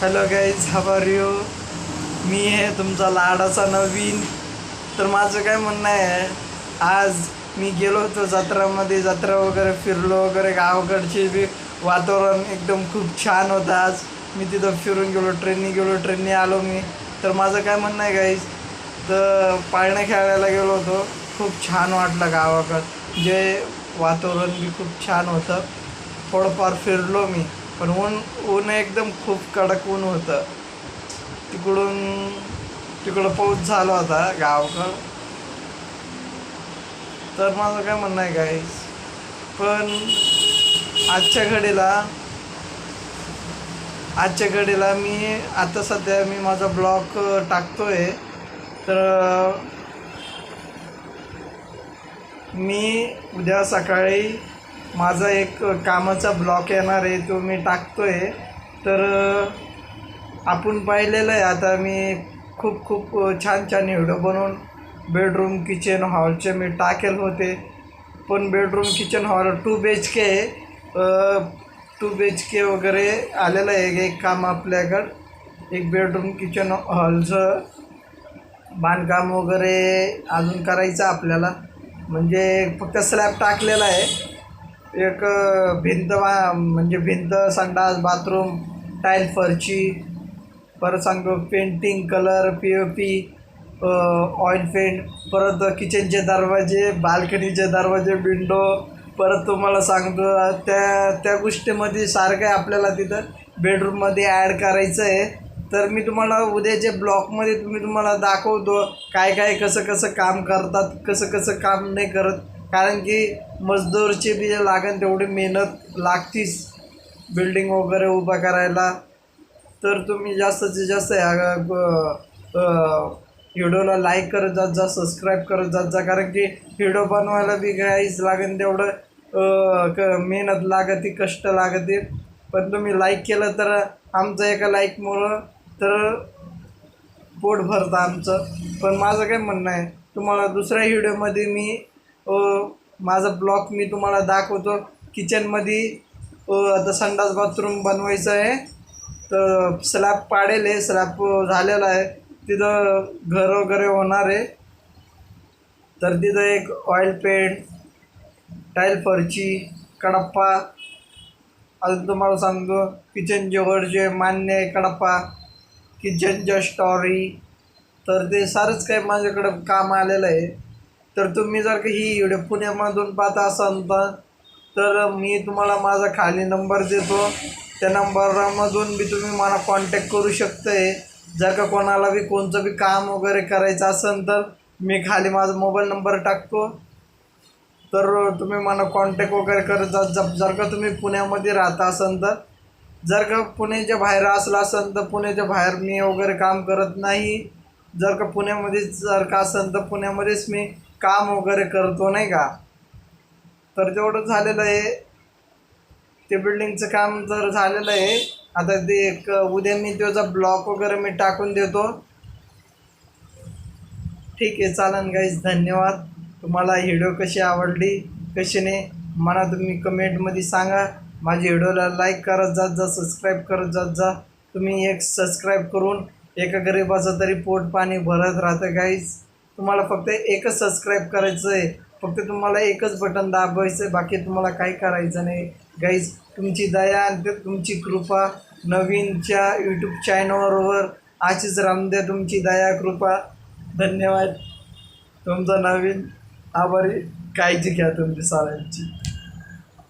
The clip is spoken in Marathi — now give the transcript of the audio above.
Hello guys, how are you? मी आहे तुमचा लाडाचा नवीन. तर माझं काय म्हणणं आहे, आज मी गेलो होतो जत्रामध्ये, जत्रा वगैरे फिरलो वगैरे. गावाकडचे बी वातावरण एकदम खूप छान होतं. आज मी तिथं फिरून गेलो, ट्रेनने आलो मी. तर माझं काय म्हणणं आहे गाईज, तर पाळणं खेळायला गेलो होतो. खूप छान वाटलं गावाकडं, जे वातावरण बी खूप छान होतं. थोडंफार फिरलो मी, पण ऊन एकदम खूप कडक ऊन होतं. तिकडं पाऊस झाला होता गावाकडं. तर माझं काय म्हणणं आहे गाईस, पण आजच्या घडीला मी आता सध्या माझा ब्लॉग टाकतोय. तर मी उद्या सकाळी माझा एक कामाचा ब्लॉग येणार आहे, तो मी टाकतोय. तर आपण पाहिलेलं आहे, आता मी खूप खूप छान छान व्हिडिओ बनवून बेडरूम किचन हॉलचे मी टाकेल होते. पण bedroom kitchen hall 2 BHK 2 BHK वगैरे आलेलं आहे एक काम आपल्याकडं. एक बेडरूम किचन हॉलचं बांधकाम वगैरे अजून करायचं आपल्याला. म्हणजे फक्त स्लॅब टाकलेला आहे. एक म्हणजे भिंत, संडास, बाथरूम, टाईल, फरची, परत सांगतो painting, colour, POP, oil paint, परत किचनचे दरवाजे, बाल्कनीचे दरवाजे, विंडो. परत तुम्हाला सांगतो त्या गोष्टीमध्ये सारखं आपल्याला तिथं बेडरूममध्ये ॲड करायचं आहे. तर मी तुम्हाला उद्याच्या ब्लॉगमध्ये तुम्हाला दाखवतो काय काय कसं कसं काम करतात, कसं कसं काम नाही करत. कारण की मजदूरची बी लागेल तेवढी मेहनत लागतीच बिल्डिंग वगैरे उभा करायला. तर तुम्ही जास्तीत जास्त व्हिडिओला लाईक करत जात जा, सबस्क्राईब करत जात जा. कारण की व्हिडिओ बनवायला बी काहीच लागेल तेवढं मेहनत लागते, कष्ट लागते. पण तुम्ही लाईक केलं तर आमचं एका लाईकमुळं तर पोट भरतं आमचं. पण माझं काय म्हणणं आहे, तुम्हाला दुसऱ्या व्हिडिओमध्ये मी माझा ब्लॉग मी तुम्हाला दाखवतो. किचनमध्ये आता संडास बाथरूम बनवायचं आहे. तर स्लॅब पाडेल आहे, स्लॅब झालेला आहे. तिथं घर वगैरे होणार आहे. तर तिथं एक ऑइल पेंट, टाईल, फरची, कडप्पा, अजून तुम्हाला सांगतो किचनचे वरचे मान्य आहे कडप्पा, किचनच्या स्टोरी. तर ते सारंच काही माझ्याकडं काम आलेलं आहे. तर तुम्ही जर का ही व्हिडिओ पुण्यामधून पाहता असाल तर मी तुम्हाला माझा खाली नंबर देतो. त्या नंबरमधून बी तुम्ही मला कॉन्टॅक्ट करू शकताय. जर का कोणाला बी कोणतं बी काम वगैरे करायचं असेल तर मी खाली माझा मोबाईल नंबर टाकतो. तर तुम्ही मला कॉन्टॅक्ट वगैरे करत जा. जर का तुम्ही पुण्यामध्ये राहता असाल तर. जर का पुण्याच्या बाहेर असला असेल तर पुण्याच्या बाहेर मी वगैरे काम करत नाही. जर का पुण्यामध्येच जर का असेल तर पुण्यामध्येच मी काम वगैरे करतो, नाही का. तर तेवढं झालेलं आहे, ते बिल्डिंगचं काम तर झालेलं आहे. आता ते एक उद्या मी त्याचा ब्लॉग वगैरे मी टाकून देतो. ठीक आहे, चालेल गाईज, धन्यवाद. तुम्हाला व्हिडिओ कशी आवडली कशी नाही मला तुम्ही कमेंटमध्ये सांगा. माझ्या व्हिडिओला लाईक करत जात जा, सबस्क्राईब करत जात जा. तुम्ही एक सबस्क्राईब करून एका गरीबाचं तरी पोट पाणी भरत राहतं गाईज. तुम्हाला फक्त एकच सबस्क्राईब करायचं आहे, फक्त तुम्हाला एकच बटन दाबायचं आहे, बाकी तुम्हाला काही करायचं नाही गाईज. तुमची दया आणि तुमची कृपा नवीनच्या यूट्यूब चॅनलवर अशीच राहून द्या, तुमची दया कृपा. धन्यवाद. तुमचा नवीन आभारी. काळजी घ्या तुमची सगळ्यांची.